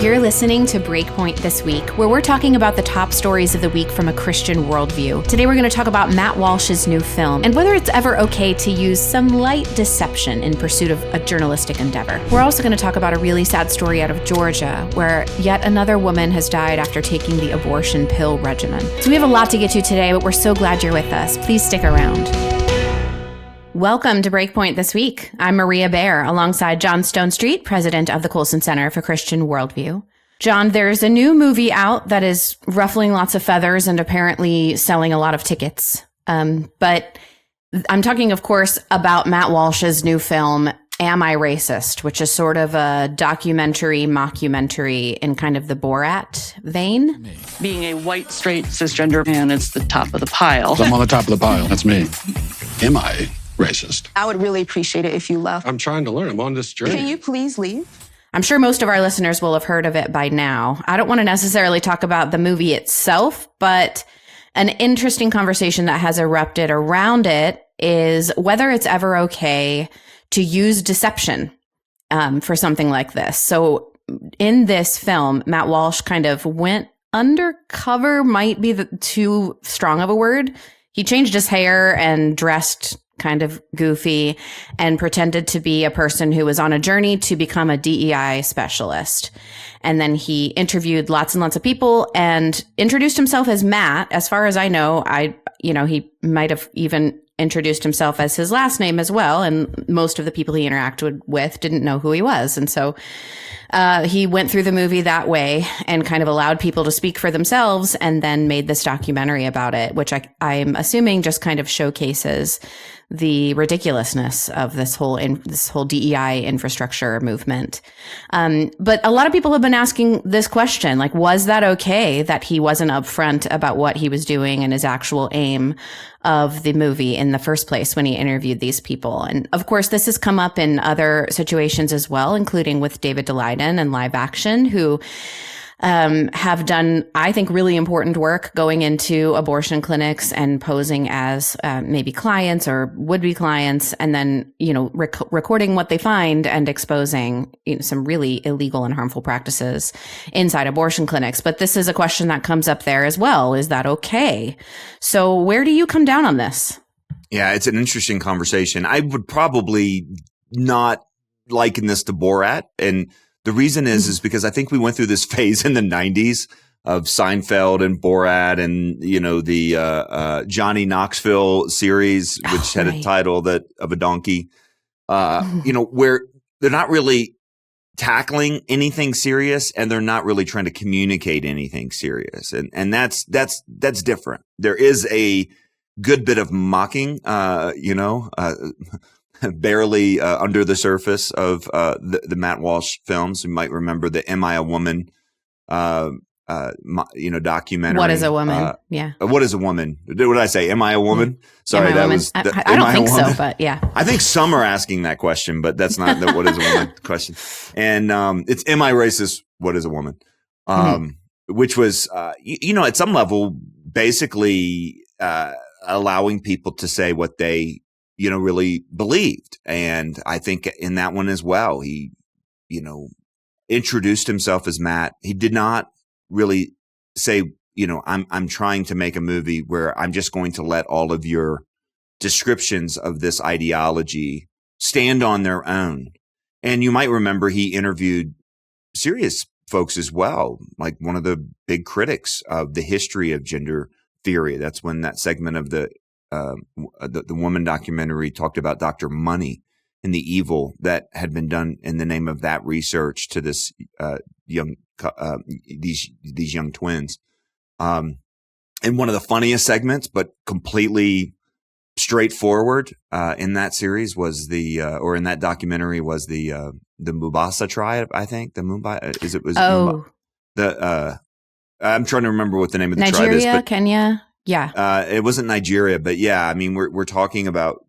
You're listening to Breakpoint This Week, where we're talking about the top stories of the week from a Christian worldview. Today we're going to talk about Matt Walsh's new film and whether it's ever okay to use some light deception in pursuit of a journalistic endeavor. We're also going to talk about a really sad story out of Georgia, where yet another woman has died after taking the abortion pill regimen. So we have a lot to get to today, but we're so glad you're with us. Please stick around. Welcome to Breakpoint This Week. I'm Maria Baer, alongside John Stonestreet, president of the Colson Center for Christian Worldview. John, there's a new movie out that is ruffling lots of feathers and apparently selling a lot of tickets. But I'm talking, of course, about Matt Walsh's new film, Am I Racist?, which is sort of a documentary, mockumentary in kind of the Borat vein. Being a white, straight, cisgender man is the top of the pile. I'm on the top of the pile. That's me. Am I racist? I would really appreciate it if you left. I'm trying to learn. I'm on this journey. Can you please leave? I'm sure most of our listeners will have heard of it by now. I don't want to necessarily talk about the movie itself, but an interesting conversation that has erupted around it is whether it's ever okay to use deception for something like this. So in this film, Matt Walsh kind of went undercover, might be too strong of a word. He changed his hair and dressed kind of goofy and pretended to be a person who was on a journey to become a DEI specialist. And then he interviewed lots and lots of people and introduced himself as Matt. As far as I know, he might have even introduced himself as his last name as well. And most of the people he interacted with didn't know who he was. And so he went through the movie that way and kind of allowed people to speak for themselves and then made this documentary about it, which I'm assuming just kind of showcases the ridiculousness of this whole DEI infrastructure movement. But a lot of people have been asking this question, like, was that okay that he wasn't upfront about what he was doing and his actual aim of the movie in the first place when he interviewed these people? And of course, this has come up in other situations as well, including with David Daleiden and Live Action, who have done, I think, really important work going into abortion clinics and posing as maybe clients or would-be clients, and then, recording what they find and exposing some really illegal and harmful practices inside abortion clinics. But this is a question that comes up there as well. Is that okay? So where do you come down on this? Yeah, it's an interesting conversation. I would probably not liken this to Borat, and the reason is because I think we went through this phase in the 90s of Seinfeld and Borat and, the Johnny Knoxville series, which had a title of a donkey, where they're not really tackling anything serious and they're not really trying to communicate anything serious. And that's different. There is a good bit of mocking, barely under the surface of the Matt Walsh films. You might remember the Am I a Woman, documentary. What is a woman? Yeah. What is a woman? What did I say? Am I a woman? Sorry, that was. I don't think so, but yeah. I think some are asking that question, but that's not the what is a woman question. And it's Am I Racist? What is a woman? Which was, at some level, basically allowing people to say what they really believed. And I think in that one as well, he, introduced himself as Matt. He did not really say, I'm trying to make a movie where I'm just going to let all of your descriptions of this ideology stand on their own. And you might remember he interviewed serious folks as well, like one of the big critics of the history of gender theory. That's when that segment of the woman documentary talked about Dr. Money and the evil that had been done in the name of that research to this these young twins. And one of the funniest segments, but completely straightforward in that series was or in that documentary was the Mubasa tribe. I think the Mumbai I'm trying to remember what the name of the tribe is. Nigeria, Kenya. Yeah. It wasn't Nigeria, but yeah, I mean, we're talking about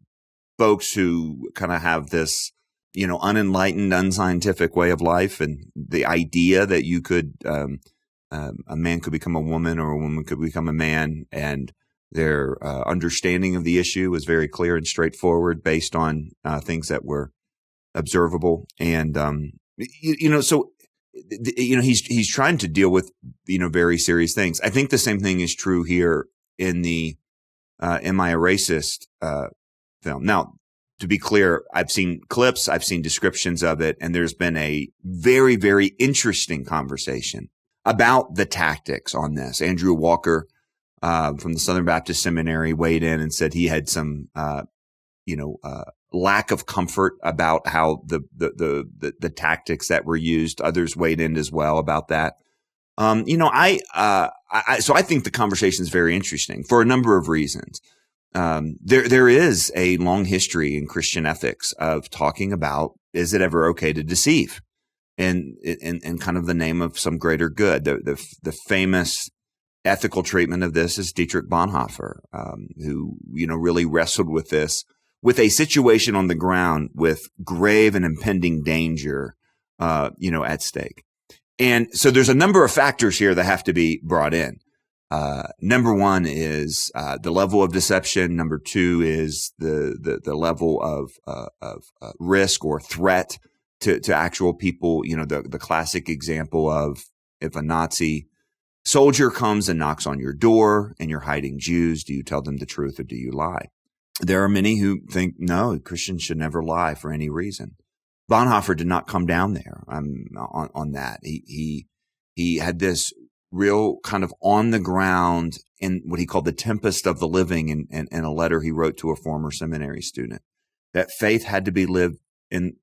folks who kind of have this, unenlightened, unscientific way of life. And the idea that you could, a man could become a woman or a woman could become a man, and their understanding of the issue was very clear and straightforward based on things that were observable. And, so he's trying to deal with, very serious things. I think the same thing is true here in the Am I a Racist film. Now, to be clear, I've seen clips, I've seen descriptions of it, and there's been a very, very interesting conversation about the tactics on this. Andrew Walker from the Southern Baptist Seminary weighed in and said he had some, lack of comfort about how the tactics that were used. Others weighed in as well about that. So I think the conversation is very interesting for a number of reasons. There is a long history in Christian ethics of talking about, is it ever okay to deceive? And in kind of the name of some greater good. The famous ethical treatment of this is Dietrich Bonhoeffer, who, really wrestled with this, with a situation on the ground with grave and impending danger, at stake. And so there's a number of factors here that have to be brought in. Number one is the level of deception. Number two is the level of risk or threat to actual people. The classic example of if a Nazi soldier comes and knocks on your door and you're hiding Jews, do you tell them the truth or do you lie? There are many who think, no, Christians should never lie for any reason. Bonhoeffer did not come down there on that. He had this real kind of on the ground in what he called the tempest of the living in a letter he wrote to a former seminary student, that faith had to be lived in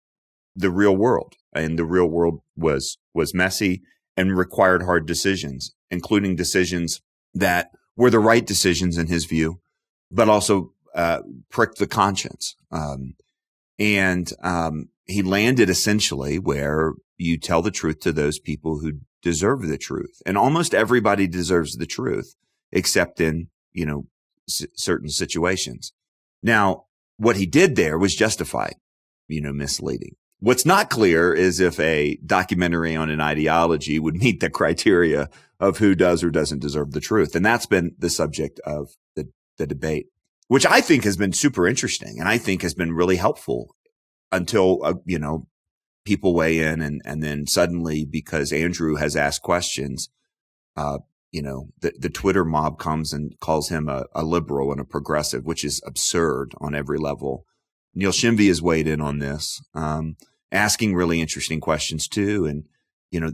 the real world. And the real world was messy and required hard decisions, including decisions that were the right decisions in his view, but also pricked the conscience. And he landed essentially where you tell the truth to those people who deserve the truth. And almost everybody deserves the truth, except in, certain situations. Now, what he did there was justified, misleading. What's not clear is if a documentary on an ideology would meet the criteria of who does or doesn't deserve the truth. And that's been the subject of the debate, which I think has been super interesting and I think has been really helpful until, people weigh in and then suddenly, because Andrew has asked questions, the Twitter mob comes and calls him a liberal and a progressive, which is absurd on every level. Neil Shinvey has weighed in on this, asking really interesting questions too. And,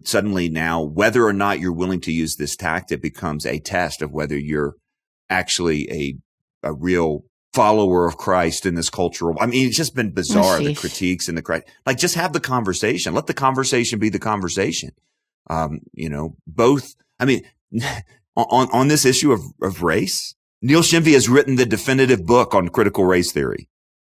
suddenly now, whether or not you're willing to use this tactic becomes a test of whether you're actually a real follower of Christ in this cultural. I mean, it's just been bizarre, the critiques and just have the conversation. Let the conversation be the conversation. Both, on this issue of race, Neil Shinvey has written the definitive book on critical race theory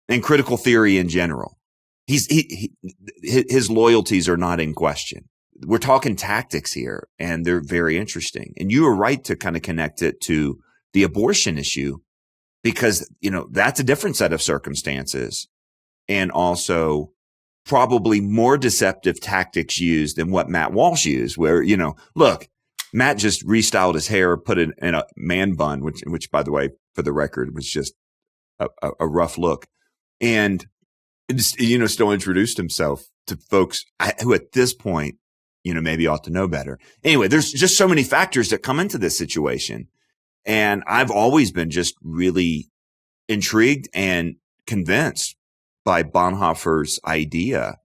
and critical theory in general. His loyalties are not in question. We're talking tactics here and they're very interesting. And you were right to kind of connect it to the abortion issue, because, that's a different set of circumstances and also probably more deceptive tactics used than what Matt Walsh used, where, look, Matt just restyled his hair, put it in a man bun, which by the way, for the record, was just a rough look. And, still introduced himself to folks who at this point, maybe ought to know better. Anyway, there's just so many factors that come into this situation. And I've always been just really intrigued and convinced by Bonhoeffer's idea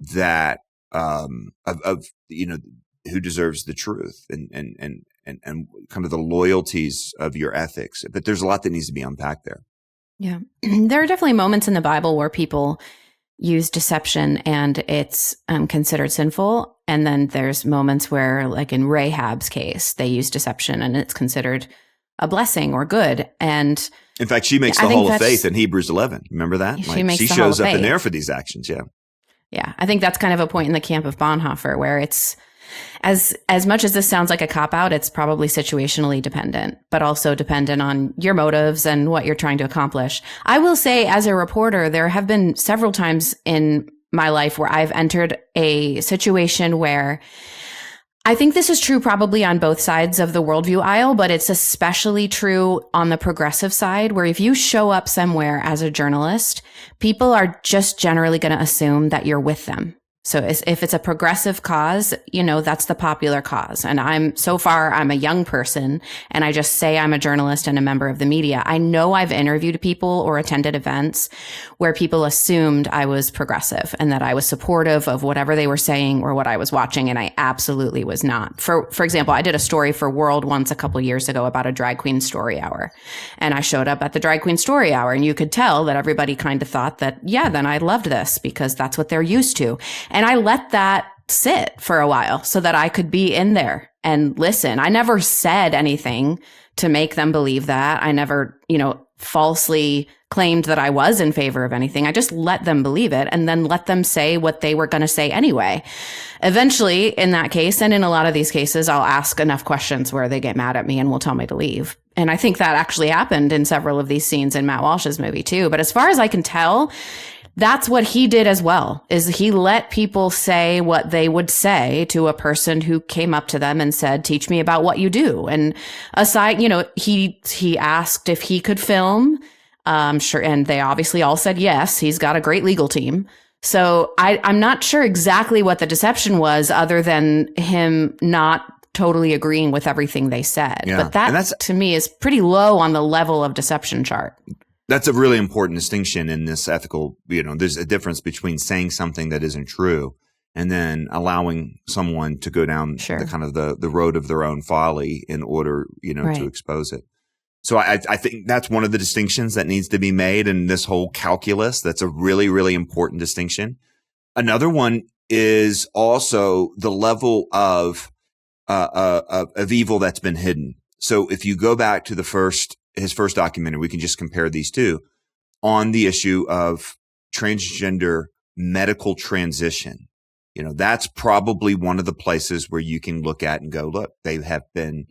that of who deserves the truth and kind of the loyalties of your ethics. But there's a lot that needs to be unpacked there. Yeah, there are definitely moments in the Bible where people use deception and it's considered sinful. And then there's moments where, like in Rahab's case, they use deception and it's considered a blessing or good. And in fact, she makes the Hall of Faith in Hebrews 11. Remember that? She shows up in there for these actions. Yeah. Yeah. I think that's kind of a point in the camp of Bonhoeffer where it's as much as this sounds like a cop out, it's probably situationally dependent, but also dependent on your motives and what you're trying to accomplish. I will say, as a reporter, there have been several times in my life where I've entered a situation where I think this is true probably on both sides of the worldview aisle, but it's especially true on the progressive side, where if you show up somewhere as a journalist, people are just generally going to assume that you're with them. So if it's a progressive cause, that's the popular cause. And I'm a young person, and I just say I'm a journalist and a member of the media. I know I've interviewed people or attended events where people assumed I was progressive and that I was supportive of whatever they were saying or what I was watching. And I absolutely was not. For example, I did a story for World once a couple years ago about a drag queen story hour. And I showed up at the drag queen story hour, and you could tell that everybody kind of thought that, yeah, then I loved this because that's what they're used to. And I let that sit for a while so that I could be in there and listen. I never said anything to make them believe that. I never, falsely claimed that I was in favor of anything. I just let them believe it and then let them say what they were going to say anyway. Eventually, in that case, and in a lot of these cases, I'll ask enough questions where they get mad at me and will tell me to leave. And I think that actually happened in several of these scenes in Matt Walsh's movie too. But as far as I can tell, that's what he did as well, is he let people say what they would say to a person who came up to them and said, teach me about what you do. And aside, he asked if he could film. Sure. And they obviously all said yes. He's got a great legal team. So I'm not sure exactly what the deception was other than him not totally agreeing with everything they said. Yeah. But that to me is pretty low on the level of deception chart. That's a really important distinction in this ethical, there's a difference between saying something that isn't true and then allowing someone to go down the kind of the road of their own folly in order, Right. to expose it. So I think that's one of the distinctions that needs to be made in this whole calculus. That's a really, really important distinction. Another one is also the level of evil that's been hidden. So if you go back to his first documentary, we can just compare these two on the issue of transgender medical transition. That's probably one of the places where you can look at and go, look, they have been,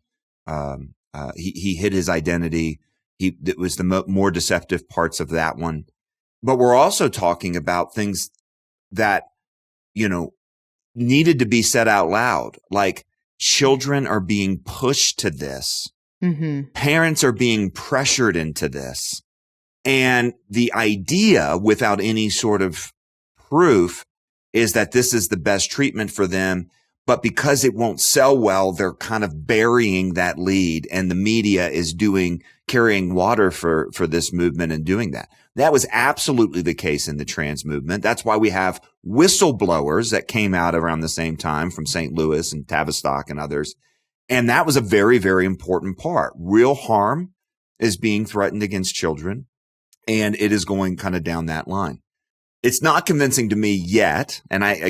he hid his identity. It was the more deceptive parts of that one. But we're also talking about things that, needed to be said out loud, like children are being pushed to this. Mm-hmm. Parents are being pressured into this. And the idea, without any sort of proof, is that this is the best treatment for them. But because it won't sell well, they're kind of burying that lead. And the media is carrying water for this movement and doing that. That was absolutely the case in the trans movement. That's why we have whistleblowers that came out around the same time from St. Louis and Tavistock and others. And that was a very, very important part. Real harm is being threatened against children, and it is going kind of down that line. It's not convincing to me yet. And I'm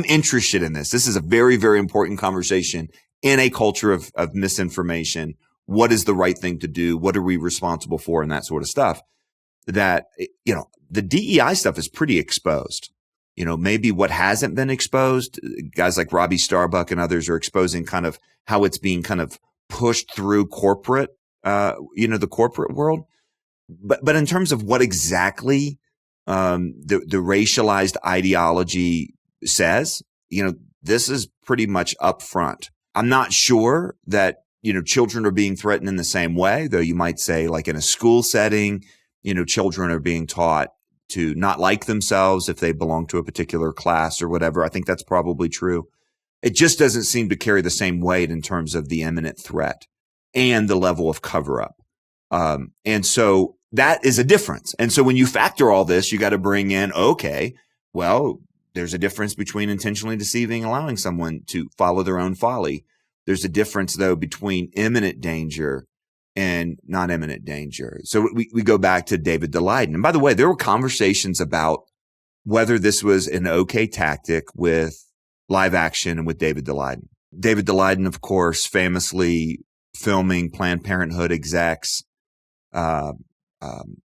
interested in this. This is a very, very important conversation in a culture of misinformation. What is the right thing to do? What are we responsible for? And that sort of stuff. That, the DEI stuff is pretty exposed. Maybe what hasn't been exposed, guys like Robbie Starbuck and others are exposing kind of how it's being kind of pushed through corporate, the corporate world. But in terms of what exactly, the racialized ideology says, this is pretty much upfront. I'm not sure that, children are being threatened in the same way, though you might say like in a school setting, children are being taught to not like themselves if they belong to a particular class or whatever. I think that's probably true. It just doesn't seem to carry the same weight in terms of the imminent threat and the level of cover up. And so that is a difference. And so when you factor all this, you got to bring in, okay, well, there's a difference between intentionally deceiving, allowing someone to follow their own folly. There's a difference though between imminent danger and not imminent danger. So we go back to David Daleiden. And by the way, there were conversations about whether this was an okay tactic with live action and with David Daleiden. David Daleiden, of course, famously filming Planned Parenthood execs,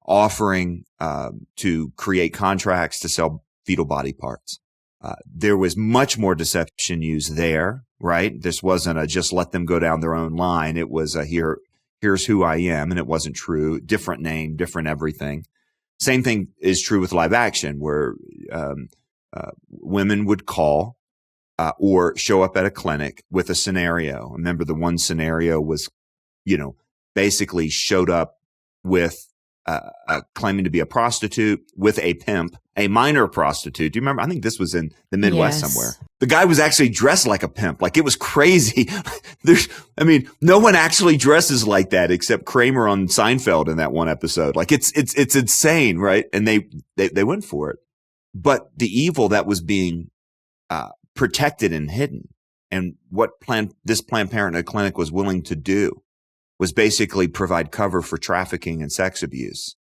offering to create contracts to sell fetal body parts. There was much more deception used there, right? This wasn't a just let them go down their own line. It was a here's who I am. And it wasn't true. Different name, different everything. Same thing is true with live action where women would call or show up at a clinic with a scenario. Remember the one scenario was, basically showed up with claiming to be a prostitute with a pimp, a minor prostitute. Do you remember? I think this was in the Midwest somewhere. The guy was actually dressed like a pimp. Like, it was crazy. No one actually dresses like that except Kramer on Seinfeld in that one episode. Like, it's insane, right? And they went for it. But the evil that was being protected and hidden, and what this Planned Parenthood clinic was willing to do, was basically provide cover for trafficking and sex abuse,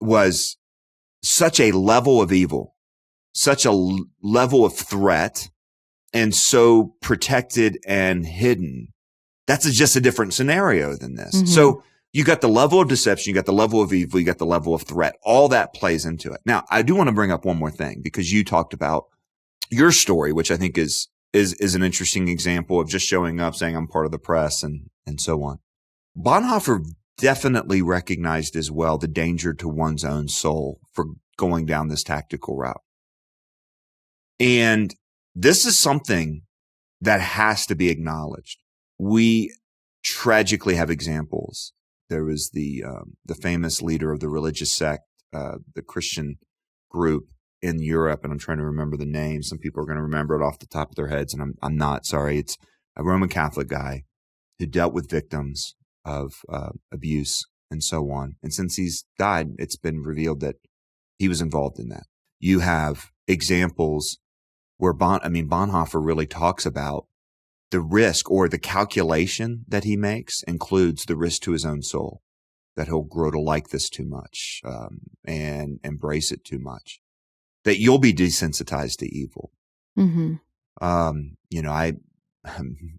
was such a level of evil, such a level of threat, and so protected and hidden. That's just a different scenario than this. Mm-hmm. So you got the level of deception, you got the level of evil, you got the level of threat. All that plays into it. Now, I do want to bring up one more thing, because you talked about your story, which I think is an interesting example of just showing up, saying I'm part of the press and so on. Bonhoeffer definitely recognized as well the danger to one's own soul for going down this tactical route. And this is something that has to be acknowledged. We tragically have examples. There was the famous leader of the religious sect, the Christian group in Europe, and I'm trying to remember the name. Some people are going to remember it off the top of their heads, and I'm not. Sorry. It's a Roman Catholic guy who dealt with victims of abuse and so on. And since he's died, it's been revealed that he was involved in that. You have examples where Bonhoeffer really talks about the risk, or the calculation that he makes includes the risk to his own soul, that he'll grow to like this too much and embrace it too much, that you'll be desensitized to evil. Mm-hmm. I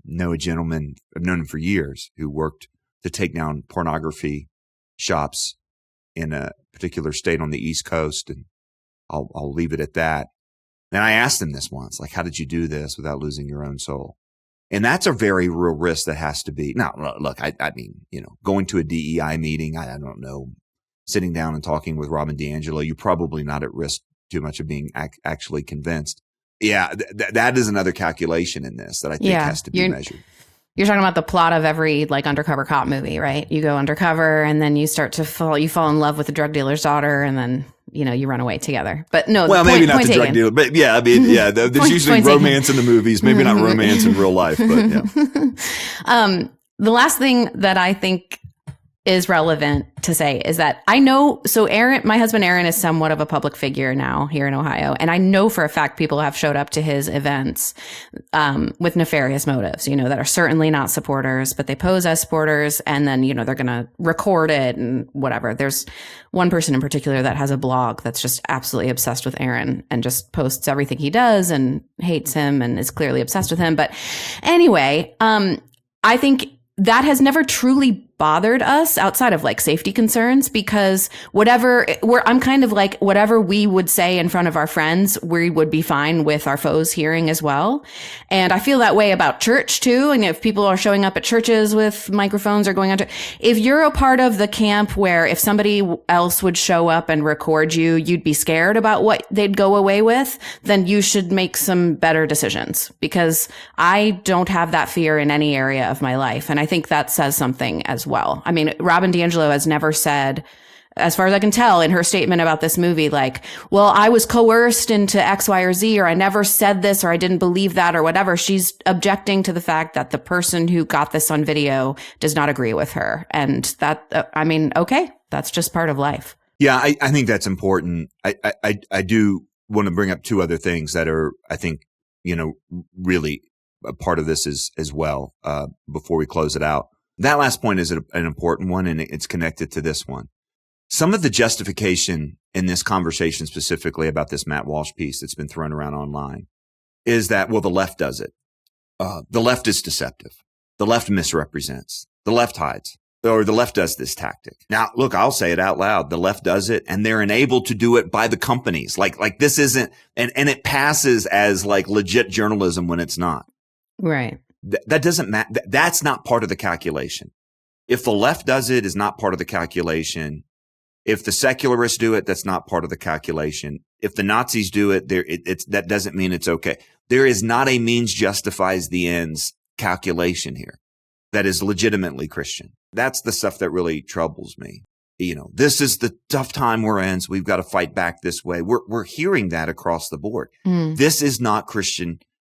know a gentleman, I've known him for years, who worked to take down pornography shops in a particular state on the East Coast, and I'll leave it at that. And I asked him this once, like, how did you do this without losing your own soul? And that's a very real risk that has to be. Now, look, going to a DEI meeting, I don't know, sitting down and talking with Robin DiAngelo, you're probably not at risk too much of being actually convinced. Yeah, that is another calculation in this that I think has to be measured. You're talking about the plot of every undercover cop movie, right? You go undercover and then you start to fall in love with the drug dealer's daughter, and then, you run away together. But no, maybe not the drug dealer, but yeah, there's usually romance in the movies, maybe not romance in real life, but yeah. The last thing that I think is relevant to say is that I know, so my husband Aaron is somewhat of a public figure now here in Ohio. And I know for a fact people have showed up to his events with nefarious motives, that are certainly not supporters, but they pose as supporters, and then, they're going to record it and whatever. There's one person in particular that has a blog that's just absolutely obsessed with Aaron and just posts everything he does and hates him and is clearly obsessed with him. But anyway, I think that has never truly bothered us outside of safety concerns, because I'm kind of like, whatever we would say in front of our friends, we would be fine with our foes hearing as well. And I feel that way about church too. And if people are showing up at churches with microphones or going on to, if you're a part of the camp where if somebody else would show up and record you, you'd be scared about what they'd go away with, then you should make some better decisions, because I don't have that fear in any area of my life. And I think that says something as well. I mean, Robin DiAngelo has never said, as far as I can tell in her statement about this movie, well, I was coerced into X, Y, or Z, or I never said this, or I didn't believe that, or whatever. She's objecting to the fact that the person who got this on video does not agree with her. And that, okay, that's just part of life. Yeah, I think that's important. I do want to bring up two other things that are, I think, really a part of this as well, before we close it out. That last point is an important one, and it's connected to this one. Some of the justification in this conversation, specifically about this Matt Walsh piece that's been thrown around online, is that, well, the left does it. The left is deceptive. The left misrepresents. The left hides. Or the left does this tactic. Now, look, I'll say it out loud. The left does it, and they're enabled to do it by the companies. Like this isn't, and it passes as legit journalism when it's not. Right. That doesn't matter. That's not part of the calculation. If the left does it, is not part of the calculation. If the secularists do it, that's not part of the calculation. If the Nazis do it, that doesn't mean it's okay. There is not a means justifies the ends calculation here that is legitimately Christian. That's the stuff that really troubles me. this is the tough time we're in, so we've got to fight back this way. We're hearing that across the board. This is not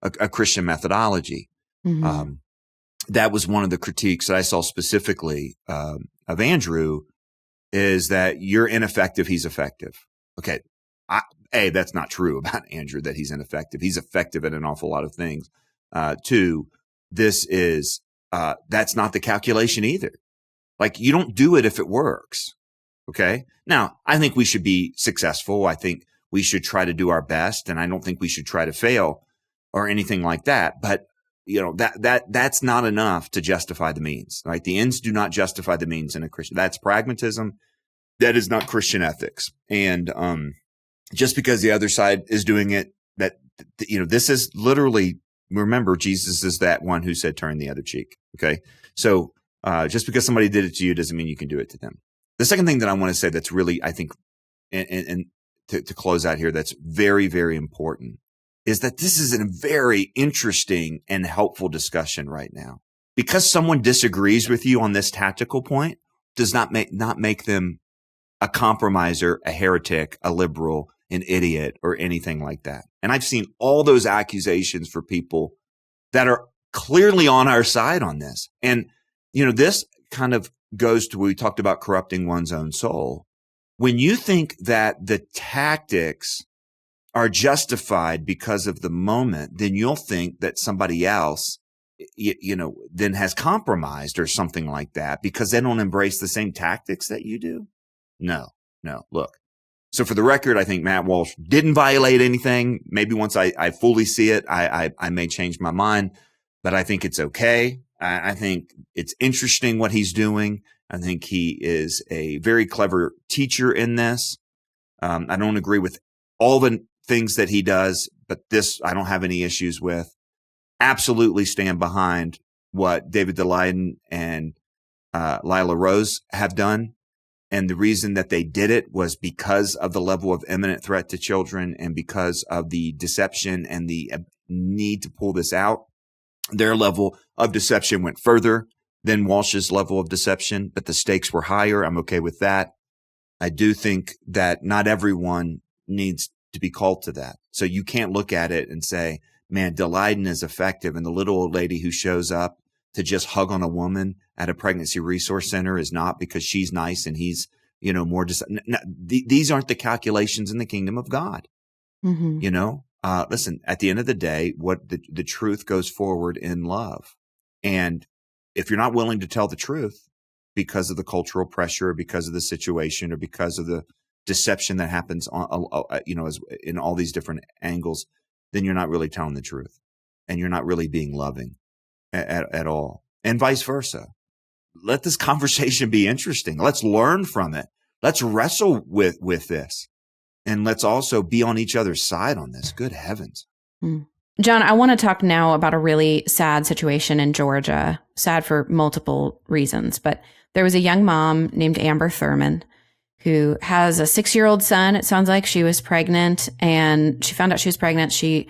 a Christian methodology. That was one of the critiques that I saw specifically of Andrew, is that you're ineffective, he's effective. Okay, that's not true about Andrew, that he's ineffective. He's effective at an awful lot of things. Two, this is that's not the calculation either. Like, you don't do it if it works. Okay. Now, I think we should be successful. I think we should try to do our best, and I don't think we should try to fail or anything like that. But that's not enough to justify the means. Right? The ends do not justify the means in a Christian. That's pragmatism. That is not Christian ethics. And just because the other side is doing it, this is literally, remember, Jesus is that one who said, turn the other cheek. Okay. So just because somebody did it to you doesn't mean you can do it to them. The second thing that I want to say that's really, I think, and to close out here, that's very, very important, is that this is a very interesting and helpful discussion right now. Because someone disagrees with you on this tactical point does not make them a compromiser, a heretic, a liberal, an idiot, or anything like that. And I've seen all those accusations for people that are clearly on our side on this. And, this kind of goes to, we talked about corrupting one's own soul. When you think that the tactics are justified because of the moment, then you'll think that somebody else, then has compromised or something like that because they don't embrace the same tactics that you do. No, look. So for the record, I think Matt Walsh didn't violate anything. Maybe once I fully see it, I may change my mind, but I think it's okay. I think it's interesting what he's doing. I think he is a very clever teacher in this. I don't agree with all the things that he does, but this I don't have any issues with. Absolutely stand behind what David Daleiden and Lila Rose have done. And the reason that they did it was because of the level of imminent threat to children and because of the deception and the need to pull this out. Their level of deception went further than Walsh's level of deception, but the stakes were higher. I'm okay with that. I do think that not everyone needs to be called to that. So you can't look at it and say, man, Daleiden is effective, and the little old lady who shows up to just hug on a woman at a pregnancy resource center is not, because she's nice and he's, more. These aren't the calculations in the kingdom of God. Listen, at the end of the day, what the truth goes forward in love. And if you're not willing to tell the truth because of the cultural pressure, or because of the situation, or because of the deception that happens in all these different angles, then you're not really telling the truth, and you're not really being loving at all, and vice versa. Let this conversation be interesting. Let's learn from it. Let's wrestle with this, and let's also be on each other's side on this. Good heavens. John, I want to talk now about a really sad situation in Georgia. Sad for multiple reasons, but there was a young mom named Amber Thurman who has a 6-year-old son. It sounds like she was pregnant, and she found out she was pregnant. She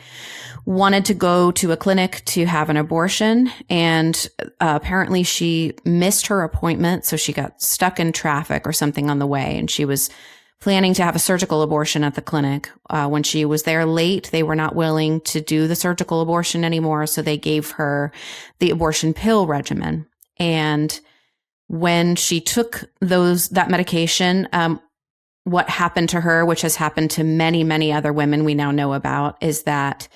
wanted to go to a clinic to have an abortion, and apparently she missed her appointment. So she got stuck in traffic or something on the way, and she was planning to have a surgical abortion at the clinic. When she was there late, they were not willing to do the surgical abortion anymore. So they gave her the abortion pill regimen. And when she took that medication, what happened to her, which has happened to many, many other women we now know about, is that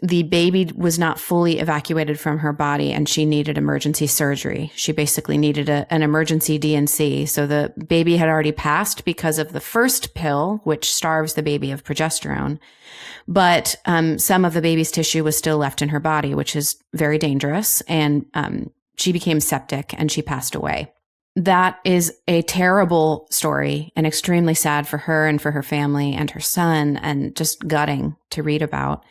the baby was not fully evacuated from her body, and she needed emergency surgery. She basically needed an emergency D&C. So the baby had already passed because of the first pill, which starves the baby of progesterone. But some of the baby's tissue was still left in her body, which is very dangerous. And she became septic and she passed away. That is a terrible story and extremely sad for her and for her family and her son, and just gutting to read about.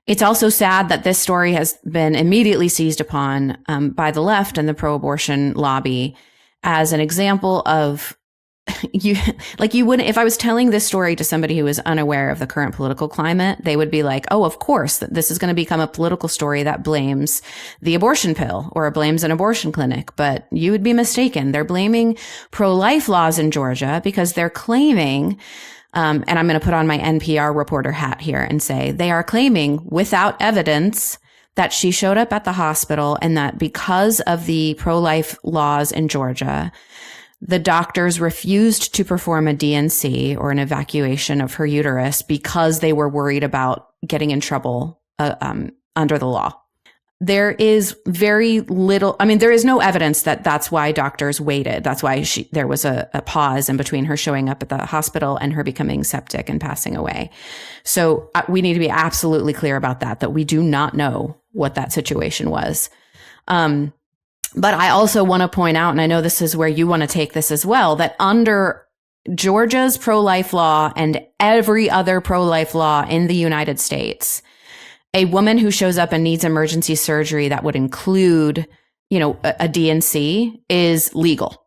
It's also sad that this story has been immediately seized upon by the left and the pro-abortion lobby as an example of you wouldn't, if I was telling this story to somebody who is unaware of the current political climate, they would be like, oh, of course, this is going to become a political story that blames the abortion pill or blames an abortion clinic. But you would be mistaken. They're blaming pro-life laws in Georgia because they're claiming, and I'm going to put on my NPR reporter hat here and say they are claiming without evidence that she showed up at the hospital and that because of the pro-life laws in Georgia, the doctors refused to perform a DNC or an evacuation of her uterus because they were worried about getting in trouble under the law. There is very little, there is no evidence that that's why doctors waited. That's why there was a pause in between her showing up at the hospital and her becoming septic and passing away. So we need to be absolutely clear about that we do not know what that situation was. But I also want to point out, and I know this is where you want to take this as well, that under Georgia's pro-life law and every other pro-life law in the United States, a woman who shows up and needs emergency surgery that would include, a DNC is legal,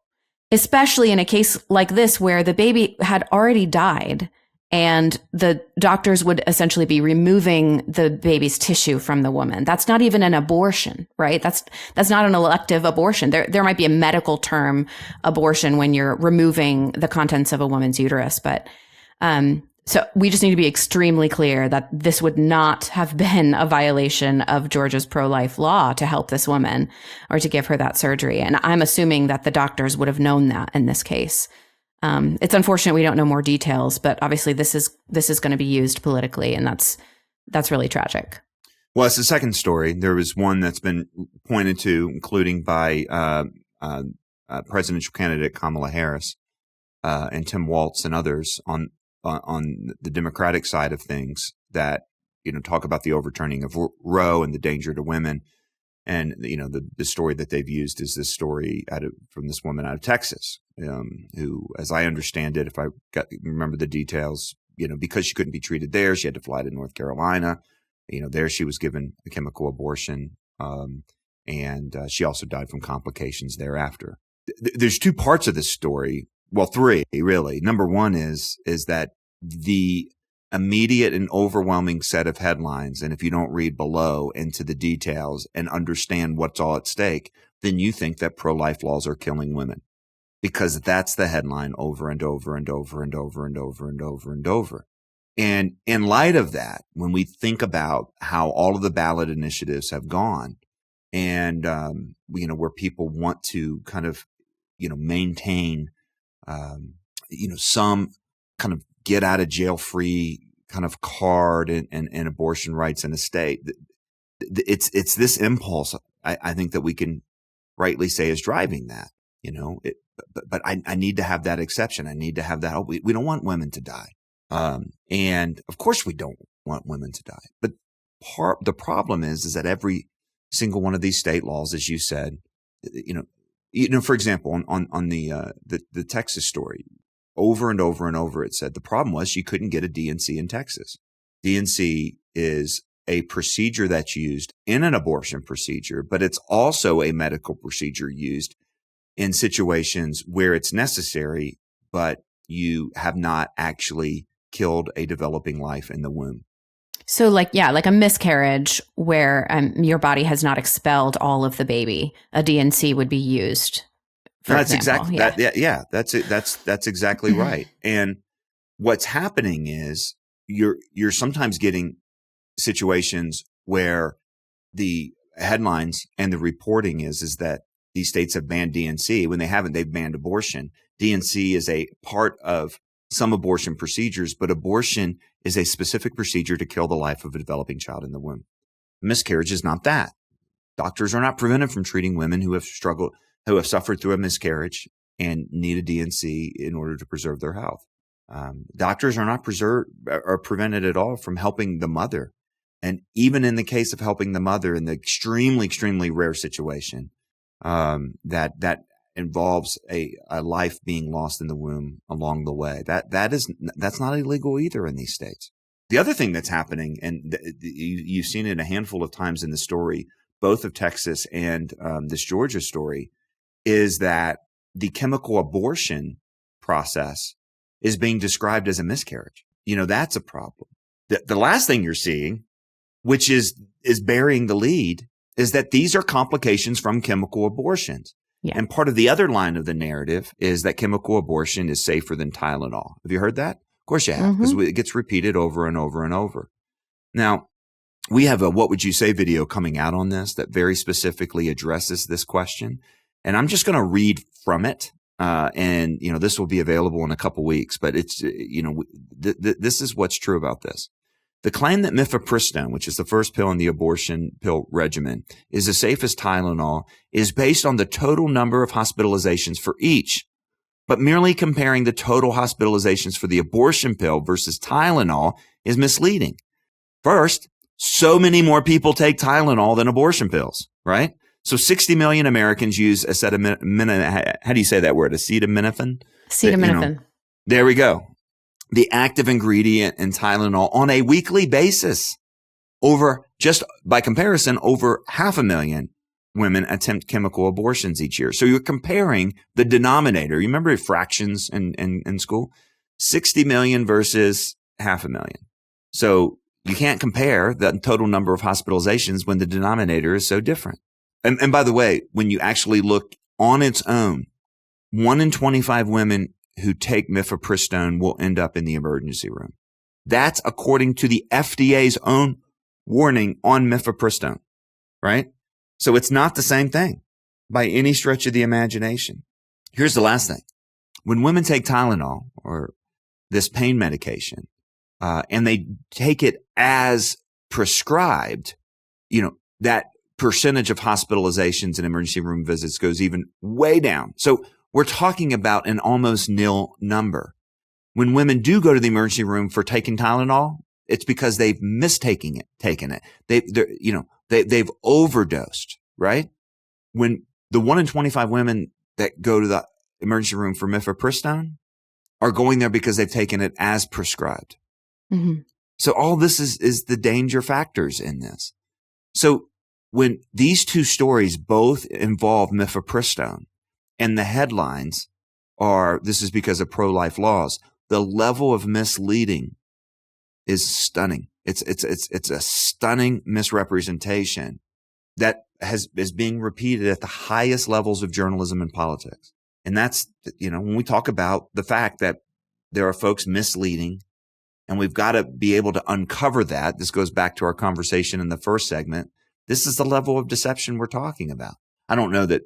especially in a case like this where the baby had already died and the doctors would essentially be removing the baby's tissue from the woman. That's not even an abortion, right? That's not an elective abortion. There might be a medical term abortion when you're removing the contents of a woman's uterus, but so we just need to be extremely clear that this would not have been a violation of Georgia's pro-life law to help this woman or to give her that surgery. And I'm assuming that the doctors would have known that in this case. It's unfortunate we don't know more details, but obviously this is going to be used politically, and that's really tragic. Well, it's the second story. There was one that's been pointed to, including by presidential candidate Kamala Harris and Tim Walz and others on the Democratic side of things that talk about the overturning of Roe and the danger to women. And, the story that they've used is this story from this woman out of Texas, who, as I understand it, if I remember the details, because she couldn't be treated there, she had to fly to North Carolina. There she was given a chemical abortion, and she also died from complications thereafter. There's two parts of this story. Well, three, really. Number one is that the immediate and overwhelming set of headlines, and if you don't read below into the details and understand what's all at stake, then you think that pro-life laws are killing women, because that's the headline over and over and over and over and over and over and over. And in light of that, when we think about how all of the ballot initiatives have gone, and where people want to kind of maintain some kind of get out of jail free kind of card and abortion rights in the state. It's this impulse, I think, that we can rightly say is driving that, but I need to have that exception. I need to have that. We don't want women to die. And of course we don't want women to die. But the problem is that every single one of these state laws, as you said, for example, on the Texas story, over and over and over, it said the problem was she couldn't get a DNC in Texas. DNC is a procedure that's used in an abortion procedure, but it's also a medical procedure used in situations where it's necessary, but you have not actually killed a developing life in the womb. So like a miscarriage where your body has not expelled all of the baby, a DNC would be used. That's exactly that's exactly right. And what's happening is you're sometimes getting situations where the headlines and the reporting is that these states have banned DNC. When they haven't, they've banned abortion. DNC is a part of some abortion procedures, but abortion is a specific procedure to kill the life of a developing child in the womb. Miscarriage is not that. Doctors are not prevented from treating women who have suffered through a miscarriage and need a DNC in order to preserve their health. Doctors are not prevented at all from helping the mother. And even in the case of helping the mother in the extremely, extremely rare situation, that involves a life being lost in the womb along the way, that's not illegal either in these states. The other thing that's happening, and you've seen it a handful of times in the story, both of Texas and this Georgia story, is that the chemical abortion process is being described as a miscarriage. That's a problem. The last thing you're seeing, which is burying the lead, is that these are complications from chemical abortions. Yeah. And part of the other line of the narrative is that chemical abortion is safer than Tylenol. Have you heard that? Of course you have, because it gets repeated over and over and over. Now, we have a What Would You Say video coming out on this that very specifically addresses this question. And I'm just going to read from it. And this will be available in a couple weeks, but it's, this is what's true about this. The claim that mifepristone, which is the first pill in the abortion pill regimen, is as safe as Tylenol is based on the total number of hospitalizations for each, but merely comparing the total hospitalizations for the abortion pill versus Tylenol is misleading. First, so many more people take Tylenol than abortion pills, right? So 60 million Americans use acetaminophen. How do you say that word? Acetaminophen? Acetaminophen. There we go. The active ingredient in Tylenol on a weekly basis. Just by comparison, over 500,000 women attempt chemical abortions each year. So you're comparing the denominator. You remember fractions in school? 60 million versus 500,000. So you can't compare the total number of hospitalizations when the denominator is so different. And by the way, when you actually look on its own, 1 in 25 women who take mifepristone will end up in the emergency room. That's according to the FDA's own warning on mifepristone, right? So it's not the same thing by any stretch of the imagination. Here's the last thing. When women take Tylenol or this pain medication, and they take it as prescribed, that percentage of hospitalizations and emergency room visits goes even way down. So we're talking about an almost nil number. When women do go to the emergency room for taking Tylenol, it's because they've taken it. They've overdosed, right? When the 1 in 25 women that go to the emergency room for mifepristone are going there because they've taken it as prescribed. Mm-hmm. So all this is the danger factors in this. So when these two stories both involve mifepristone and the headlines are, this is because of pro-life laws, the level of misleading is stunning. It's a stunning misrepresentation that is being repeated at the highest levels of journalism and politics. And that's, when we talk about the fact that there are folks misleading, and we've got to be able to uncover that. This goes back to our conversation in the first segment. This is the level of deception we're talking about. I don't know that,